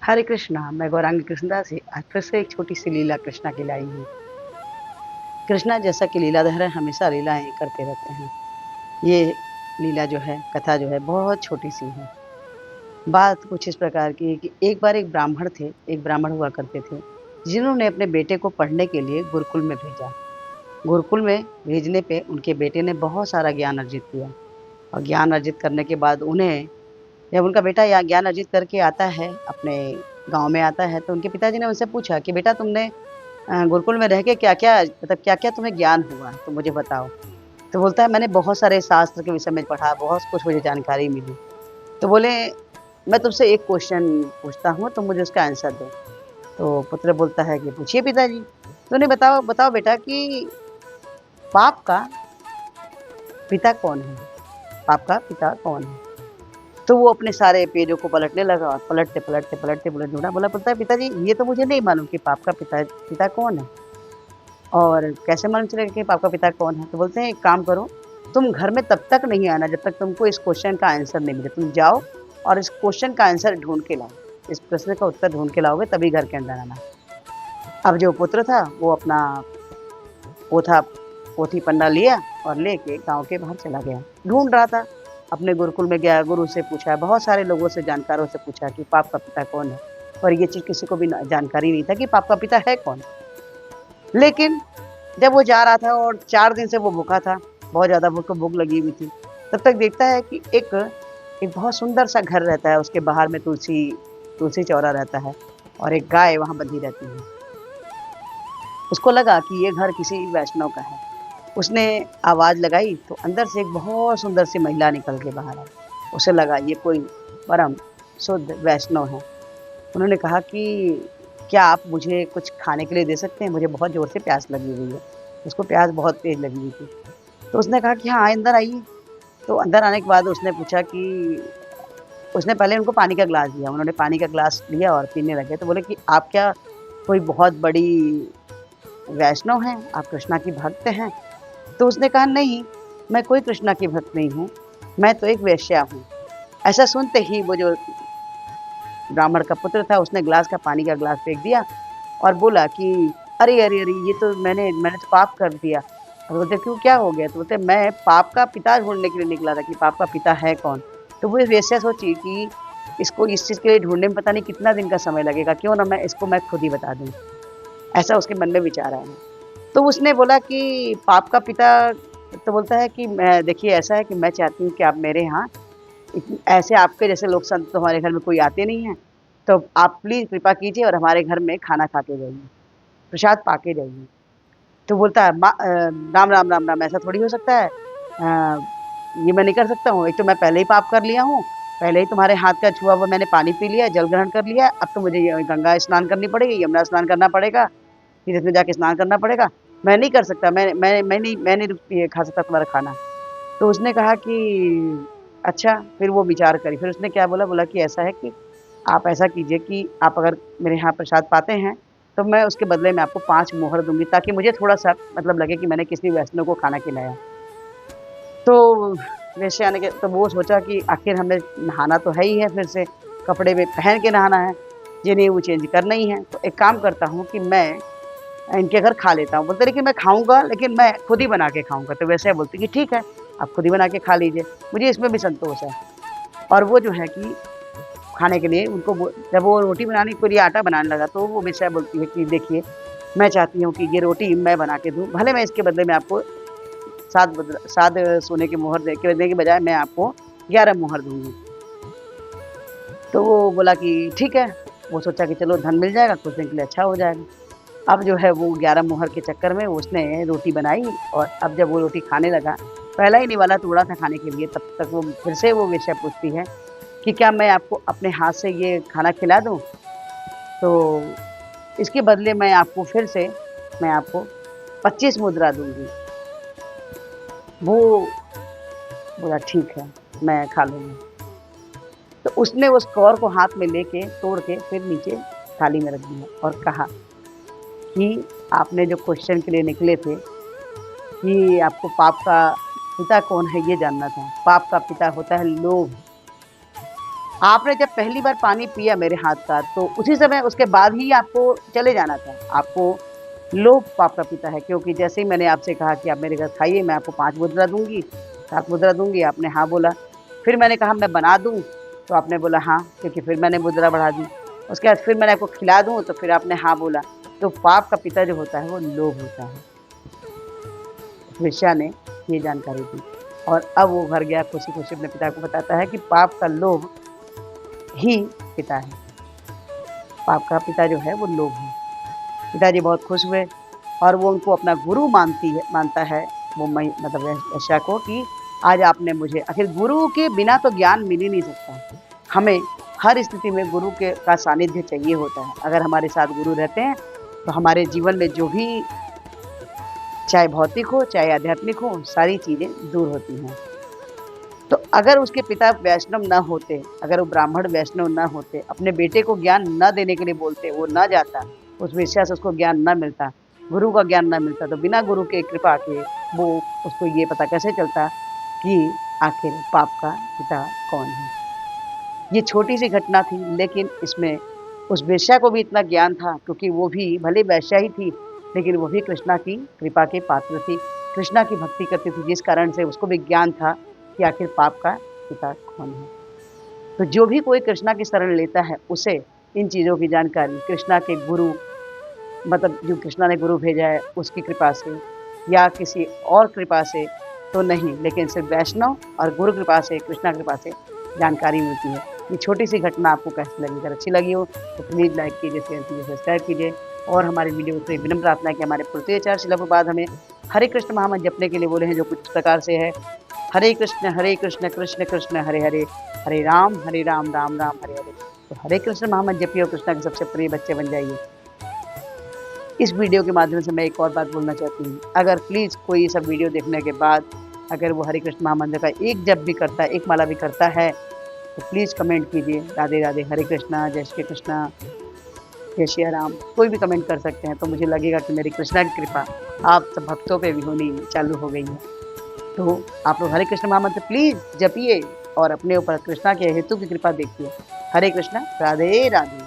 हरे कृष्णा, मैं गौरांगी कृष्णदास ही आज फिर से एक छोटी-सी लीला कृष्णा की लाई हूँ। कृष्णा जैसा कि लीलाधर है, हमेशा लीलाएँ करते रहते हैं। ये लीला जो है, कथा जो है, बहुत छोटी-सी है। बात कुछ इस प्रकार की है कि एक बार एक ब्राह्मण थे, एक ब्राह्मण हुआ करते थे, जिन्होंने अपने बेटे को पढ़ने के लिए गुरुकुल में भेजा। गुरुकुल में भेजने पे उनके बेटे ने बहुत सारा ज्ञान अर्जित किया और ज्ञान अर्जित करने के बाद उन्हें जब उनका बेटा यहाँ ज्ञान अर्जित करके आता है, अपने गाँव में आता है, तो उनके पिताजी ने उनसे पूछा कि बेटा तुमने गुरुकुल में रह के क्या-क्या मतलब क्या-क्या तुम्हें ज्ञान हुआ? तो मुझे बताओ। तो बोलता है मैंने बहुत सारे शास्त्र के विषय में पढ़ा, बहुत कुछ मुझे जानकारी मिली। तो बोले मैं तुमसे एक क्वेश्चन पूछता हूँ, तुम मुझे उसका आंसर दो। तो पुत्र बोलता है कि पूछिए पिताजी। तो उन्हें बताओ बताओ बेटा कि पाप का पिता कौन है? पाप का पिता कौन है? तो वो अपने सारे पेजों को पलटने लगा और पलटते बोले ढूँढा बोला बोलता है पिताजी ये तो मुझे नहीं मालूम कि पाप का पिता कौन है? और कैसे मालूम चलेगा कि पापा का पिता कौन है? तो बोलते हैं एक काम करो, तुम घर में तब तक नहीं आना जब तक तुमको इस क्वेश्चन का आंसर नहीं मिले। तुम जाओ और इस क्वेश्चन का आंसर ढूँढ के लाओ। इस प्रश्न का उत्तर ढूँढ के लाओगे तभी घर के अंदर आना। अब जो पुत्र था वो अपना पोथा पोथी पन्ना लिया और लेके गाँव के बाहर चला गया। ढूँढ रहा था, अपने गुरुकुल में गया, गुरु से पूछा, बहुत सारे लोगों से जानकारों से पूछा कि पाप का पिता कौन है? और ये चीज़ किसी को भी न जानकारी नहीं था कि पाप का पिता है कौन? लेकिन जब वो जा रहा था और 4 दिन से वो भूखा था, बहुत ज़्यादा भूख भूख लगी हुई थी, तब तक देखता है कि एक बहुत सुंदर-सा घर रहता है, उसके बाहर में तुलसी चौरा रहता है और एक गाय वहाँ बंधी रहती है। उसको लगा कि ये घर किसी वैष्णव का है। उसने आवाज़ लगाई तो अंदर से एक बहुत सुंदर सी महिला निकल के बाहर आई। उसे लगा ये कोई परम शुद्ध वैष्णव है। उन्होंने कहा कि क्या आप मुझे कुछ खाने के लिए दे सकते हैं? मुझे बहुत ज़ोर से प्यास लगी हुई है। उसको प्यास बहुत तेज़ लगी हुई थी। तो उसने कहा कि हाँ, अंदर आइए। तो अंदर आने के बाद उसने पूछा कि उसने पहले उनको पानी का ग्लास दिया। उन्होंने पानी का ग्लास लिया और पीने लगे। तो बोले कि आप क्या कोई बहुत बड़ी वैष्णव हैं? आप कृष्णा की भक्त हैं? तो उसने कहा नहीं, मैं कोई कृष्णा की भक्त नहीं हूँ। मैं तो एक वेश्या हूँ। ऐसा सुनते ही वो जो ब्राह्मण का पुत्र था उसने पानी का ग्लास फेंक दिया और बोला कि अरे, अरे, अरे! ये तो मैंने तो पाप कर दिया। और बोलते क्यों क्या हो गया? तो बोलते मैं पाप का पिता ढूँढने के लिए निकला था कि पाप का पिता है कौन? तो वो वेश्या सोची कि इसको इस चीज़ के लिए ढूँढने में पता नहीं कितना दिन का समय लगेगा, क्यों ना मैं खुद ही बता दूँ। ऐसा उसके मन में विचार आया। तो उसने बोला कि पाप का पिता तो बोलता है कि मैं देखिए ऐसा है कि मैं चाहती हूँ कि आप मेरे यहाँ ऐसे आपके जैसे लोग संत तो हमारे घर में कोई आते नहीं हैं, तो आप प्लीज़ कृपा कीजिए और हमारे घर में खाना खा के जाइए, प्रसाद पा के जाइए। तो बोलता है राम, राम, राम, राम ऐसा थोड़ी हो सकता है। ये मैं नहीं कर सकता हूँ, एक तो मैं पहले ही पाप कर लिया हूँ, पहले ही तुम्हारे हाथ का छुआ हुआ मैंने पानी पी लिया, जल ग्रहण कर लिया, अब तो मुझे य गंगा स्नान करनी पड़ेगी, यमुना स्नान करना पड़ेगा, तीर्थ में जाके स्नान करना पड़ेगा। मैं नहीं कर सकता, मैं नहीं ये खा सकता तुम्हारा खाना। तो उसने कहा कि अच्छा, फिर वो विचार करी। फिर उसने क्या बोला, बोला कि ऐसा है कि आप ऐसा कीजिए कि आप अगर मेरे यहाँ प्रसाद पाते हैं, तो मैं उसके बदले में आपको 5 मोहर दूँगी ताकि मुझे थोड़ा-सा मतलब लगे कि मैंने किसी वैष्णव को खाना खिलाया। तो वेश्या ने के तो वो सोचा कि आखिर हमें नहाना तो है ही है फिर से, कपड़े में पहन के नहाना है, ये नहीं वो चेंज करना ही है। तो एक काम करता हूँ कि मैं इनके घर खा लेता हूँ। बोलते लेकिन मैं खाऊँगा लेकिन मैं खुद ही बना के खाऊँगा। तो वेश्या बोलती कि ठीक है, आप खुद ही बना के खा लीजिए, मुझे इसमें भी संतोष है। और वो जो है कि खाने के लिए उनको वो जब वो रोटी बनाने के लिए आटा बनाने लगा तो वो वेश्या बोलती है कि देखिए, मैं चाहती हूँ कि ये रोटी मैं बना के दूँ, भले मैं इसके बदले में आपको 7 सोने की मोहर देने के बजाय मैं आपको 11 मोहर दूँगी। तो वो बोला कि ठीक है, वो सोचा कि चलो धन मिल जाएगा, कुछ दिन के लिए अच्छा हो जाएगा। अब जो है वो 11 मोहर के चक्कर में उसने रोटी बनाई और अब जब वो रोटी खाने लगा, पहला ही निवाला तोड़ा था खाने के लिए, तब तक वो फिर से वो वेश्या पूछती है कि क्या मैं आपको अपने हाथ से ये खाना खिला दूँ? तो इसके बदले मैं आपको 25 मुद्रा दूँगी। वो बोला ठीक है, मैं खा लूँगा। तो उसने उस कौर को हाथ में लेके तोड़ के फिर नीचे थाली में रख दिया और कहा कि आपने जो क्वेश्चन के लिए निकले थे कि आपको पाप का पिता कौन है ये जानना था। पाप का पिता होता है लोभ। आपने जब पहली बार पानी पिया मेरे हाथ का, तो उसी समय उसके बाद ही आपको चले जाना था। आपको लोभ पाप का पिता है, क्योंकि जैसे ही मैंने आपसे कहा कि आप मेरे घर खाइए, मैं आपको 5 मुद्रा दूँगी, 7 मुद्रा दूँगी, आपने हाँ बोला। फिर मैंने कहा मैं बना दूँ, तो आपने बोला हाँ, क्योंकि फिर मैंने मुद्रा बढ़ा दी। उसके बाद फिर मैंने आपको खिला दूँ, तो फिर आपने हाँ बोला। तो पाप का पिता जो होता है, वो लोभ होता है। वेश्या ने ये जानकारी दी और अब वो घर गया खुशी-खुशी अपने पिता को बताता है कि पाप का लोभ ही पिता है। पाप का पिता जो है वो लोभ है। पिताजी बहुत खुश हुए और वो उनको अपना गुरु मानता है वो मतलब वेश्या को कि आज आपने मुझे आखिर गुरु के बिना तो ज्ञान मिल ही नहीं सकता। हमें हर स्थिति में गुरु के का सानिध्य चाहिए होता है। अगर हमारे साथ गुरु रहते हैं, तो हमारे जीवन में जो भी चाहे भौतिक हो, चाहे आध्यात्मिक हो, सारी चीज़ें दूर होती हैं। तो अगर उसके पिता वैष्णव ना होते, अगर वो ब्राह्मण वैष्णव ना होते, अपने बेटे को ज्ञान ना देने के लिए बोलते, वो ना जाता, उस वेश्या से उसको ज्ञान ना मिलता, गुरु का ज्ञान ना मिलता, तो बिना गुरु के कृपा के वो उसको ये पता कैसे चलता कि आखिर पाप का पिता कौन है। ये छोटी-सी घटना थी, लेकिन इसमें उस वेश्या को भी इतना ज्ञान था, क्योंकि वो भी भले वेश्या ही थी, लेकिन वो भी कृष्णा की कृपा के पात्र थी। कृष्णा की भक्ति करती थी, जिस कारण से उसको भी ज्ञान था कि आखिर पाप का पिता कौन है। तो जो भी कोई कृष्णा की शरण लेता है, उसे इन चीज़ों की जानकारी कृष्णा के गुरु, मतलब जो कृष्णा ने गुरु भेजा है, उसकी कृपा से या किसी और कृपा से तो नहीं, लेकिन सिर्फ़ वैष्णव और गुरु कृपा से, कृष्णा कृपा से जानकारी मिलती है। ये छोटी-सी घटना आपको कैसी लगी? अगर अच्छी लगी हो, तो प्लीज़ लाइक कीजिए, शेयर कीजिए, सब्सक्राइब कीजिए और हमारी वीडियो से विनम्र प्रार्थना है कि हमारे पृथ्वी आचार्य शिला प्रभुपाद हमें हरे कृष्ण महामंत्र जपने के लिए बोले हैं, जो कुछ प्रकार से है। हरे कृष्ण, कृष्ण कृष्ण हरे हरे, हरे राम, राम राम हरे हरे। तो हरे कृष्ण महामंत्र जपिए और कृष्णा के सबसे प्रिय बच्चे बन जाइए। इस वीडियो के माध्यम से मैं एक और बात बोलना चाहती हूँ, अगर प्लीज़ कोई ये सब वीडियो देखने के बाद अगर वो हरे कृष्ण महामंत्र का एक जप भी करता है, एक माला भी करता है, तो प्लीज़ कमेंट कीजिए राधे राधे, हरे कृष्णा, जय श्री कृष्णा, जय श्री राम। कोई भी कमेंट कर सकते हैं, तो मुझे लगेगा कि मेरी कृष्णा की कृपा आप सब भक्तों पे भी होनी चालू हो गई है। तो आप लोग हरे कृष्ण महामंत्र प्लीज़ जपिए और अपने ऊपर कृष्णा के हेतु की कृपा देखिए। हरे कृष्णा, राधे राधे।